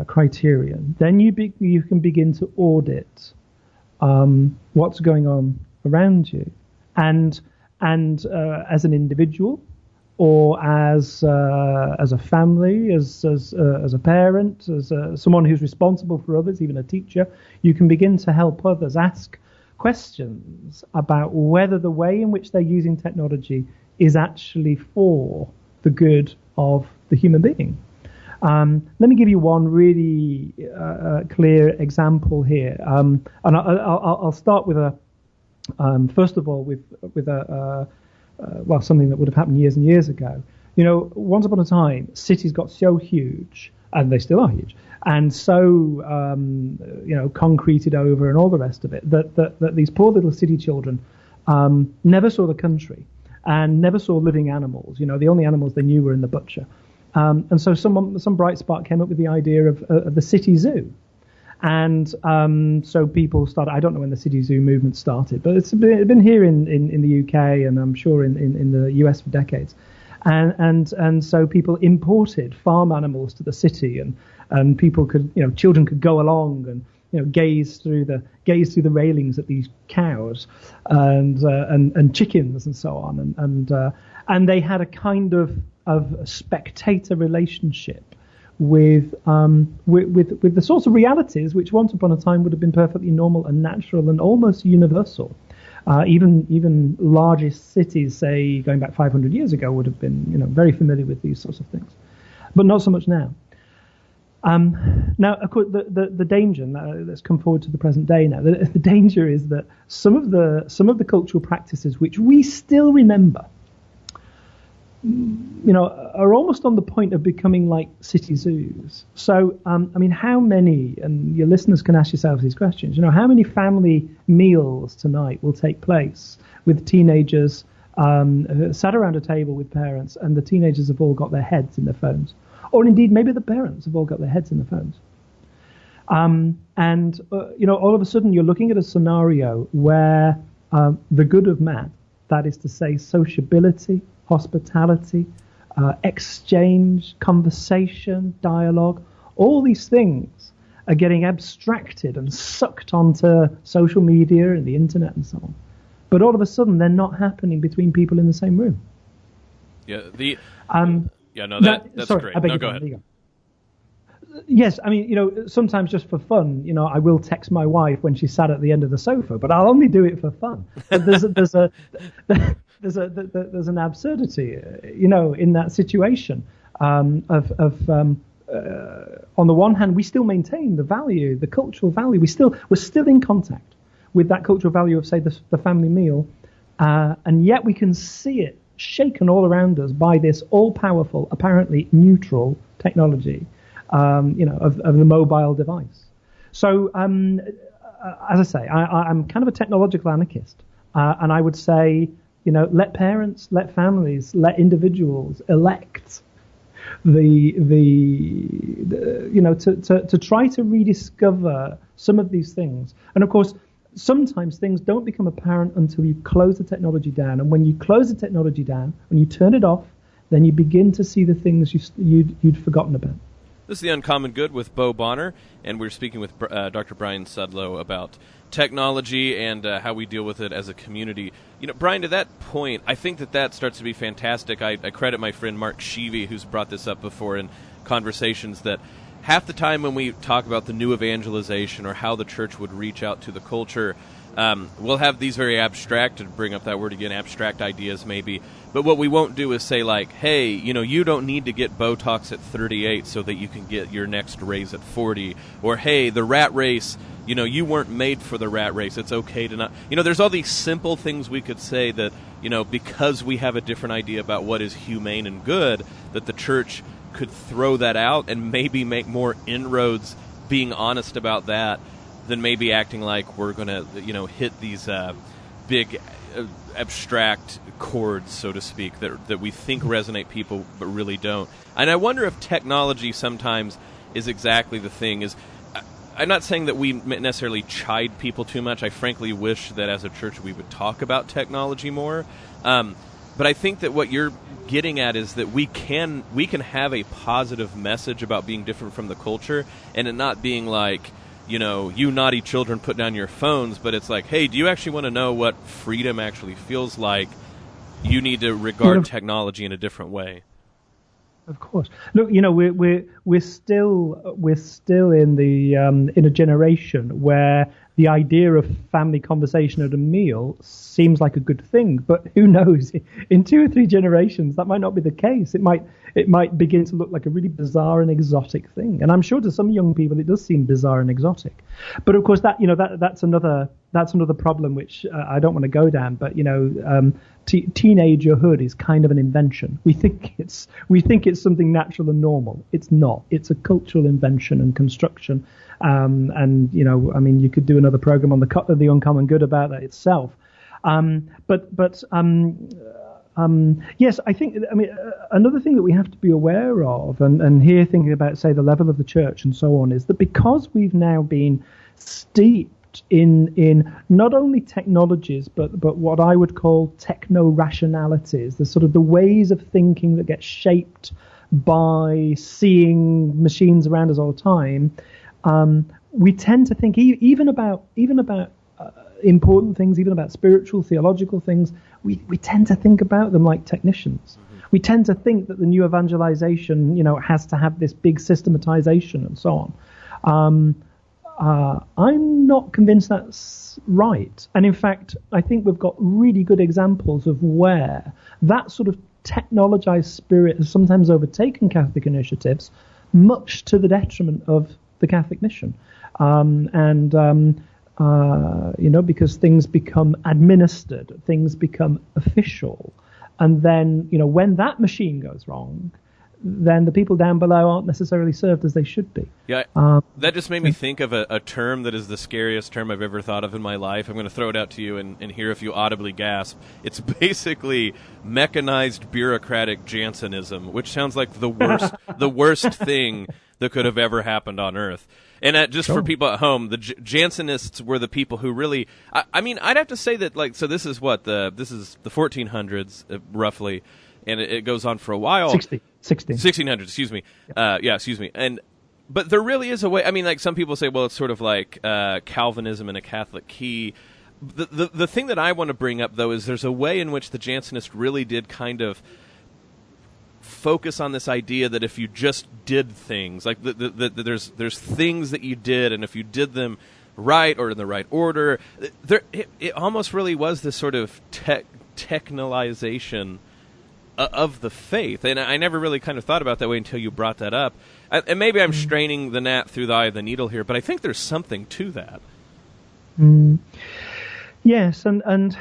criterion, then you can begin to audit what's going on around you, and as an individual, or as a family, as a parent, as someone who's responsible for others, even a teacher, you can begin to help others ask questions about whether the way in which they're using technology is actually for the good of the human being. Let me give you one really clear example here, and I'll start with first of all with something that would have happened years and years ago. Once upon a time, cities got so huge, and they still are huge, and so concreted over and all the rest of it, that these poor little city children never saw the country and never saw living animals. The only animals they knew were in the butcher. And so some bright spark came up with the idea of the city zoo. And so people started, I don't know when the city zoo movement started, but it's been here in the UK, and I'm sure in the US for decades. And so people imported farm animals to the city, and people could, children could go along and, gaze through the railings at these cows and chickens and so on. And they had a kind of spectator relationship with the sorts of realities which once upon a time would have been perfectly normal and natural and almost universal. Even largest cities, say going back 500 years ago, would have been very familiar with these sorts of things, but not so much now. Now, of course, the danger. Let's come forward to the present day now. The danger is that some of the cultural practices which we still remember, are almost on the point of becoming like city zoos. So, how many, and your listeners can ask yourselves these questions, how many family meals tonight will take place with teenagers sat around a table with parents, and the teenagers have all got their heads in their phones? Or indeed, maybe the parents have all got their heads in their phones. All of a sudden you're looking at a scenario where the good of man, that is to say sociability, hospitality, exchange, conversation, dialogue, all these things are getting abstracted and sucked onto social media and the internet and so on. But all of a sudden, they're not happening between people in the same room. Yeah, that's sorry, great. I beg No, your go pardon. ahead. Yes, I mean, sometimes just for fun, I will text my wife when she's sat at the end of the sofa, but I'll only do it for fun. But there's an absurdity, in that situation on the one hand, we still maintain the cultural value. We're still in contact with that cultural value of, say, the family meal, and yet we can see it shaken all around us by this all-powerful, apparently neutral technology, of the mobile device. So, as I say, I'm kind of a technological anarchist, and I would say, let parents, let families, let individuals elect to try to rediscover some of these things. And of course, sometimes things don't become apparent until you close the technology down. And when you close the technology down, when you turn it off, then you begin to see the things you'd forgotten about. This is The Uncommon Good with Bo Bonner, and we're speaking with Dr. Brian Sudlow about technology and how we deal with it as a community. Brian, to that point, I think that starts to be fantastic. I credit my friend Mark Sheevy, who's brought this up before in conversations, that half the time when we talk about the new evangelization or how the church would reach out to the culture, we'll have these very abstract, to bring up that word again, abstract ideas maybe. But what we won't do is say, like, hey, you don't need to get Botox at 38 so that you can get your next raise at 40. Or, hey, the rat race, you weren't made for the rat race. It's okay to not. There's all these simple things we could say that, because we have a different idea about what is humane and good, that the church could throw that out and maybe make more inroads being honest about that than maybe acting like we're going to, hit these big abstract chords, so to speak, that we think resonate people but really don't. And I wonder if technology sometimes is exactly the thing. I'm not saying that we necessarily chide people too much. I frankly wish that as a church we would talk about technology more. But I think that what you're getting at is that we can have a positive message about being different from the culture, and it not being like, you naughty children, put down your phones, but it's like, hey, do you actually want to know what freedom actually feels like? You need to regard technology in a different way. Of course. Look, we're still in a generation where the idea of family conversation at a meal seems like a good thing, but who knows? In 2 or 3 generations, that might not be the case. It might begin to look like a really bizarre and exotic thing. And I'm sure to some young people it does seem bizarre and exotic. But of course, that's another problem which I don't want to go down. But teenagerhood is kind of an invention. We think it's something natural and normal. It's not. It's a cultural invention and construction. You could do another program on the Uncommon Good about that itself. Yes, I think. Another thing that we have to be aware of, and here thinking about, say, the level of the church and so on, is that because we've now been steeped in not only technologies, but what I would call techno-rationalities, the ways of thinking that get shaped by seeing machines around us all the time. We tend to think even about important things, even about spiritual, theological things. We tend to think about them like technicians. Mm-hmm. We tend to think that the new evangelization, has to have this big systematization and so on. I'm not convinced that's right. And in fact, I think we've got really good examples of where that sort of technologized spirit has sometimes overtaken Catholic initiatives, much to the detriment of the Catholic mission. Because things become administered, things become official. And then, when that machine goes wrong, then the people down below aren't necessarily served as they should be. Yeah, that just made me think of a term that is the scariest term I've ever thought of in my life. I'm going to throw it out to you and hear if you audibly gasp. It's basically mechanized bureaucratic Jansenism, which sounds like the worst thing that could have ever happened on Earth. And just for people at home, the Jansenists were the people who really. I mean, I'd have to say that so this is this is the 1400s roughly, and it goes on for a while. 1600s, excuse me. Excuse me. But there really is a way. I mean, some people say, well, it's sort of like Calvinism and a Catholic key. The thing that I want to bring up, though, is there's a way in which the Jansenists really did kind of focus on this idea that if you just did things, there's things that you did, and if you did them right or in the right order, it almost really was this sort of technicalization of the faith. And I never really kind of thought about that way until you brought that up. And maybe I'm straining the gnat through the eye of the needle here, but I think there's something to that. Yes, and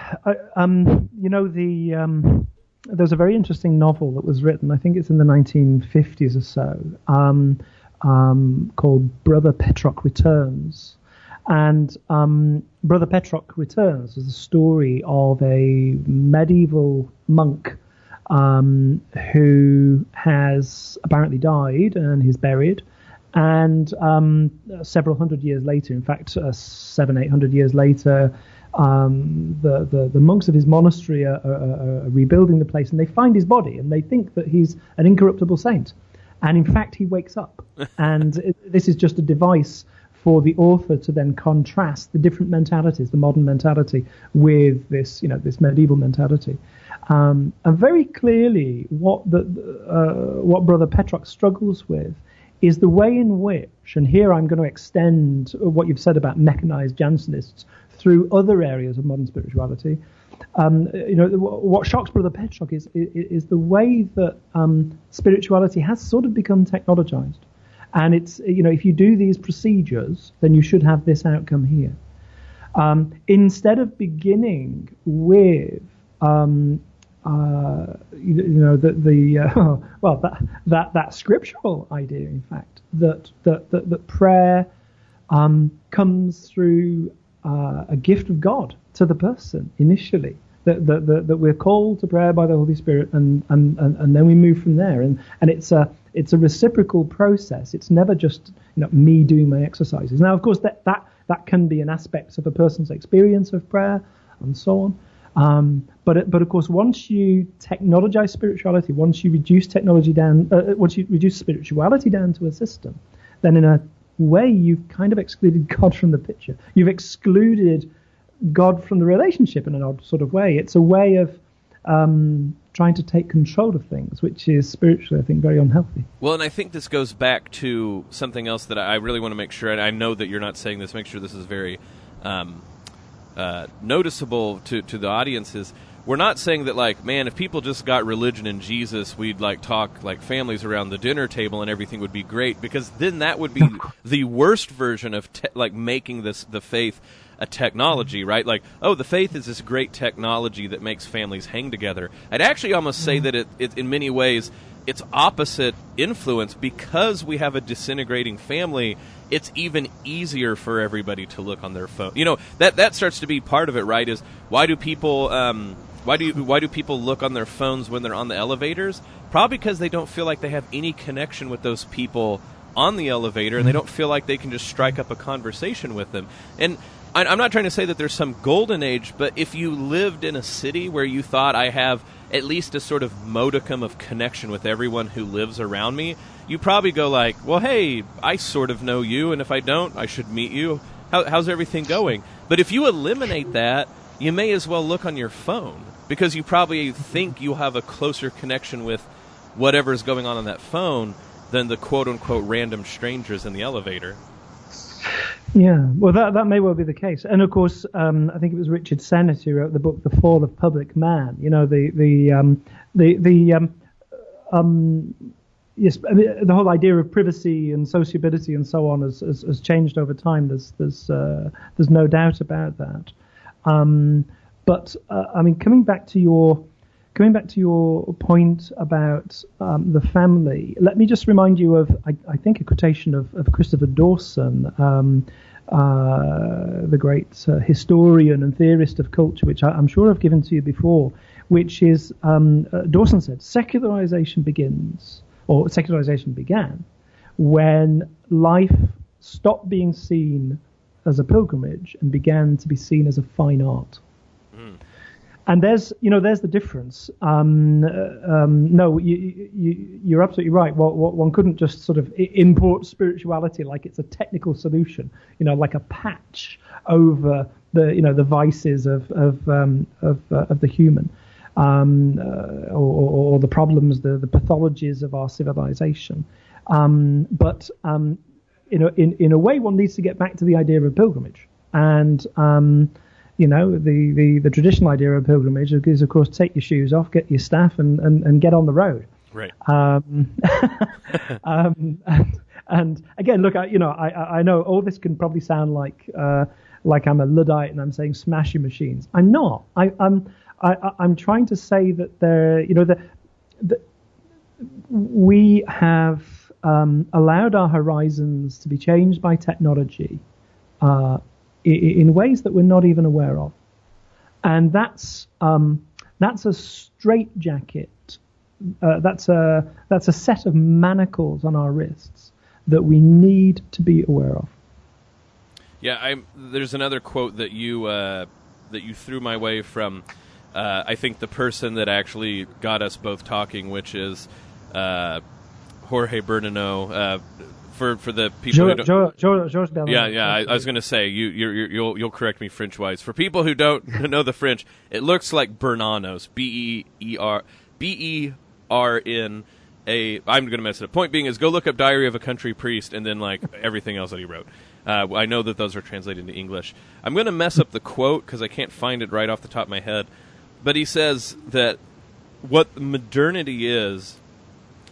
there's a very interesting novel that was written, I think it's in the 1950s or so, called Brother Petrock Returns. And Brother Petrock Returns is the story of a medieval monk who has apparently died and he's buried. And several hundred years later, in fact, 700-800 years later, the monks of his monastery are rebuilding the place, and they find his body, and they think that he's an incorruptible saint. And in fact, he wakes up. And this is just a device for the author to then contrast the different mentalities, the modern mentality, with this medieval mentality. And very clearly, what Brother Petrock struggles with is the way in which, and here I'm going to extend what you've said about mechanized Jansenists through other areas of modern spirituality. What shocks Brother Petrock is the way that spirituality has sort of become technologized. And it's, if you do these procedures, then you should have this outcome here. Instead of beginning with that scriptural idea, in fact, that prayer comes through a gift of God to the person initially, that we're called to prayer by the Holy Spirit, and then we move from there, and it's a reciprocal process. It's never just me doing my exercises. Now, of course, that can be an aspect of a person's experience of prayer and so on. But of course, once you technologize spirituality, once you reduce spirituality down to a system, then in a way you've kind of excluded God from the picture. You've excluded God from the relationship in an odd sort of way. It's a way of trying to take control of things, which is spiritually, I think, very unhealthy. Well, and I think this goes back to something else that I really want to make sure, and I know that you're not saying this, make sure this is very noticeable to the audiences. We're not saying that, if people just got religion and Jesus, we'd talk like families around the dinner table and everything would be great, because then that would be the worst version of making the faith a technology, right? The faith is this great technology that makes families hang together. I'd actually almost say that it in many ways it's opposite influence, because we have a disintegrating family. It's even easier for everybody to look on their phone. That starts to be part of it, right? Is why do people look on their phones when they're on the elevators? Probably because they don't feel like they have any connection with those people on the elevator, and they don't feel like they can just strike up a conversation with them. And I'm not trying to say that there's some golden age, but if you lived in a city where you thought, I have at least a sort of modicum of connection with everyone who lives around me, you probably go well, hey, I sort of know you, and if I don't, I should meet you. How's everything going? But if you eliminate that, you may as well look on your phone, because you probably think you'll have a closer connection with whatever's going on that phone than the quote-unquote random strangers in the elevator. Yeah, well, that may well be the case. And of course, I think it was Richard Sennett who wrote the book "The Fall of Public Man." Yes, I mean, the whole idea of privacy and sociability and so on has changed over time. There's no doubt about that. But I mean, coming back to your point about the family, let me just remind you of I think a quotation of Christopher Dawson, the great historian and theorist of culture, which I'm sure I've given to you before, which is Dawson said, secularization began when life stopped being seen as a pilgrimage and began to be seen as a fine art. And there's the difference. No, you're absolutely right. One couldn't just sort of import spirituality like it's a technical solution, like a patch over the vices of the human, or the problems, the pathologies of our civilization. But in a way, one needs to get back to the idea of pilgrimage. And the traditional idea of pilgrimage is, of course, take your shoes off, get your staff, and get on the road. Right. And again, look, I know all this can probably sound like I'm a Luddite and I'm saying smash your machines. I'm not. I'm trying to say that we have allowed our horizons to be changed by technology in ways that we're not even aware of, and that's a straitjacket. That's a set of manacles on our wrists that we need to be aware of. Yeah, there's another quote that you threw my way from. I think the person that actually got us both talking, which is Jorge Bernanot. For the people who don't, I was going to say you'll correct me French-wise. For people who don't know the French, it looks like Bernanos, B-E-R-N-A. I'm going to mess it up. Point being is, go look up Diary of a Country Priest and then like everything else that he wrote. I know that those are translated into English. I'm going to mess up the quote because I can't find it right off the top of my head. But he says that what modernity is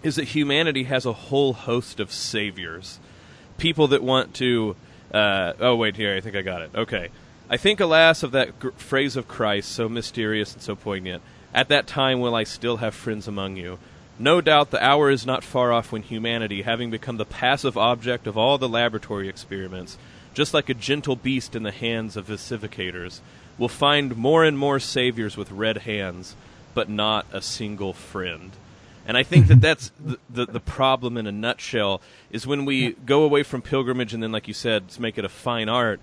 that humanity has a whole host of saviors. People that want to... oh, wait, here, I think I got it. Okay. I think, alas, of that phrase of Christ, so mysterious and so poignant, at that time will I still have friends among you. No doubt the hour is not far off when humanity, having become the passive object of all the laboratory experiments, just like a gentle beast in the hands of vocificators, will find more and more saviors with red hands, but not a single friend. And I think that that's the problem in a nutshell, is when we go away from pilgrimage and then, like you said, make it a fine art,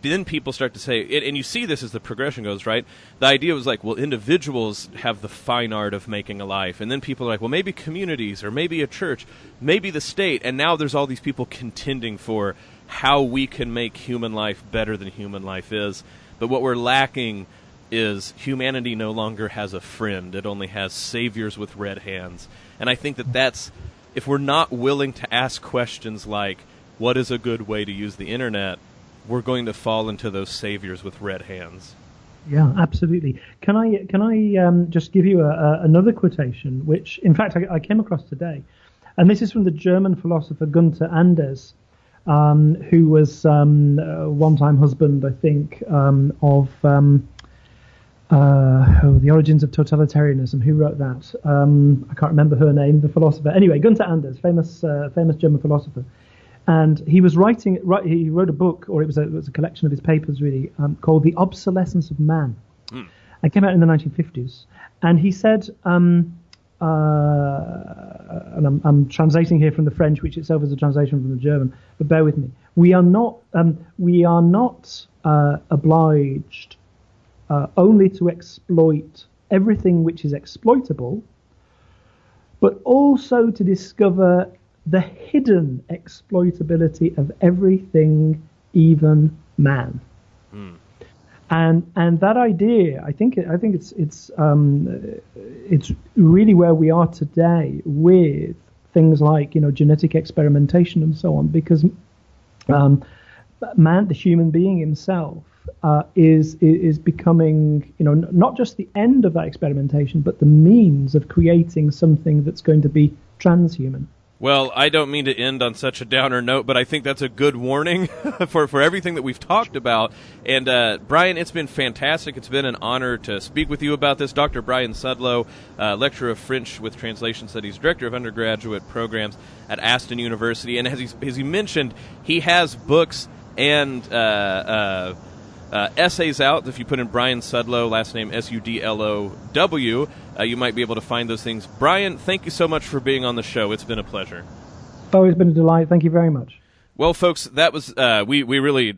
then people start to say, and you see this as the progression goes, right? The idea was like, well, individuals have the fine art of making a life. And then people are like, well, maybe communities or maybe a church, maybe the state. And now there's all these people contending for how we can make human life better than human life is. But what we're lacking is humanity no longer has a friend. It only has saviors with red hands. And I think that that's, if we're not willing to ask questions like, what is a good way to use the internet, we're going to fall into those saviors with red hands. Yeah, absolutely. Can I just give you another quotation, which, in fact, I came across today. And this is from the German philosopher Gunther Anders, who was one-time husband, I think, of... The Origins of Totalitarianism. Who wrote that? I can't remember her name, the philosopher. Anyway, Gunther Anders, famous German philosopher. And he was he wrote a book, or it was a collection of his papers, really, called The Obsolescence of Man. It came out in the 1950s. And he said, and I'm translating here from the French, which itself is a translation from the German, but bear with me. We are not obliged only to exploit everything which is exploitable, but also to discover the hidden exploitability of everything, even man. And that idea, I think it's really where we are today with things like genetic experimentation and so on, because man, the human being himself, is becoming, not just the end of that experimentation, but the means of creating something that's going to be transhuman. Well, I don't mean to end on such a downer note, but I think that's a good warning for everything that we've talked about. And Brian, it's been fantastic. It's been an honor to speak with you about this. Dr. Brian Sudlow, lecturer of French with Translation Studies, director of undergraduate programs at Aston University. And as he mentioned, he has books and essays out. If you put in Brian Sudlow, last name Sudlow, you might be able to find those things. Brian, thank you so much for being on the show. It's been a pleasure. Bo, it's been a delight. Thank you very much. Well, folks, that was we really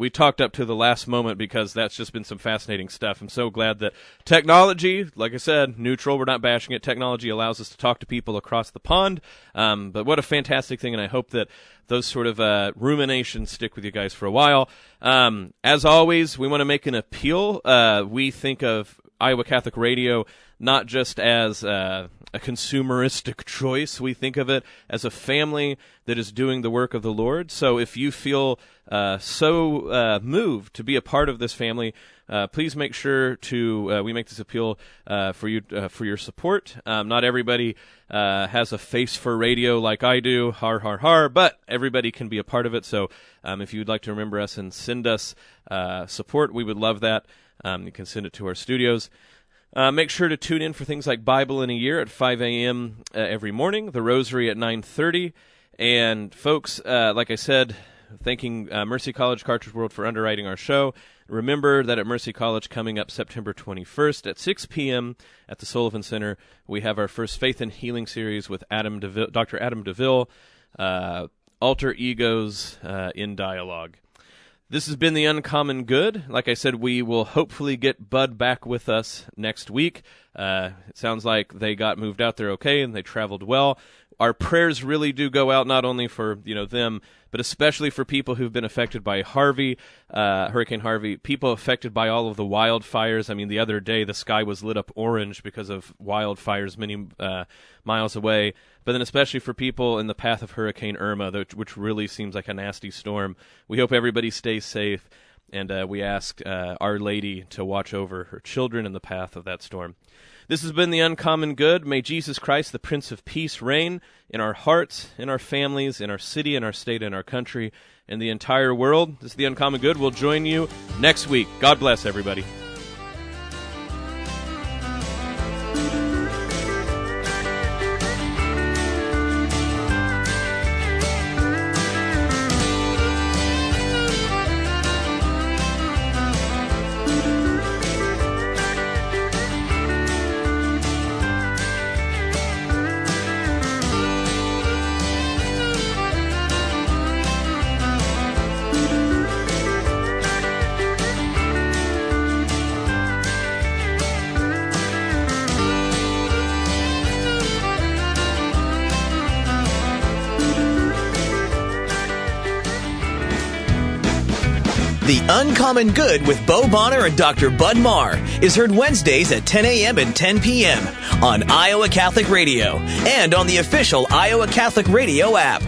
talked up to the last moment because that's just been some fascinating stuff. I'm so glad that technology, like I said, neutral. We're not bashing it. Technology allows us to talk to people across the pond. But what a fantastic thing, and I hope that those sort of ruminations stick with you guys for a while. As always, we want to make an appeal. We think of Iowa Catholic Radio not just as a consumeristic choice. We think of it as a family that is doing the work of the Lord. So if you feel so moved to be a part of this family, please make sure to we make this appeal for you for your support. Not everybody has a face for radio like I do, har har har, but everybody can be a part of it. So if you'd like to remember us and send us support, we would love that. You can send it to our studios. Make sure to tune in for things like Bible in a Year at 5 a.m. Every morning, the Rosary at 9:30. And folks, like I said, thanking Mercy College Cartridge World for underwriting our show. Remember that at Mercy College, coming up September 21st at 6 p.m. at the Sullivan Center, we have our first Faith and Healing series with Dr. Adam DeVille, Alter Egos in Dialogue. This has been The Uncommon Good. Like I said, we will hopefully get Bud back with us next week. It sounds like they got moved out there okay and they traveled well. Our prayers really do go out not only for them, but especially for people who've been affected by Hurricane Harvey, people affected by all of the wildfires. I mean, the other day the sky was lit up orange because of wildfires many miles away. But then especially for people in the path of Hurricane Irma, which really seems like a nasty storm. We hope everybody stays safe, and we ask Our Lady to watch over her children in the path of that storm. This has been The Uncommon Good. May Jesus Christ, the Prince of Peace, reign in our hearts, in our families, in our city, in our state, in our country, in the entire world. This is The Uncommon Good. We'll join you next week. God bless, everybody. The Uncommon Good with Bo Bonner and Dr. Bud Marr is heard Wednesdays at 10 a.m. and 10 p.m. on Iowa Catholic Radio and on the official Iowa Catholic Radio app.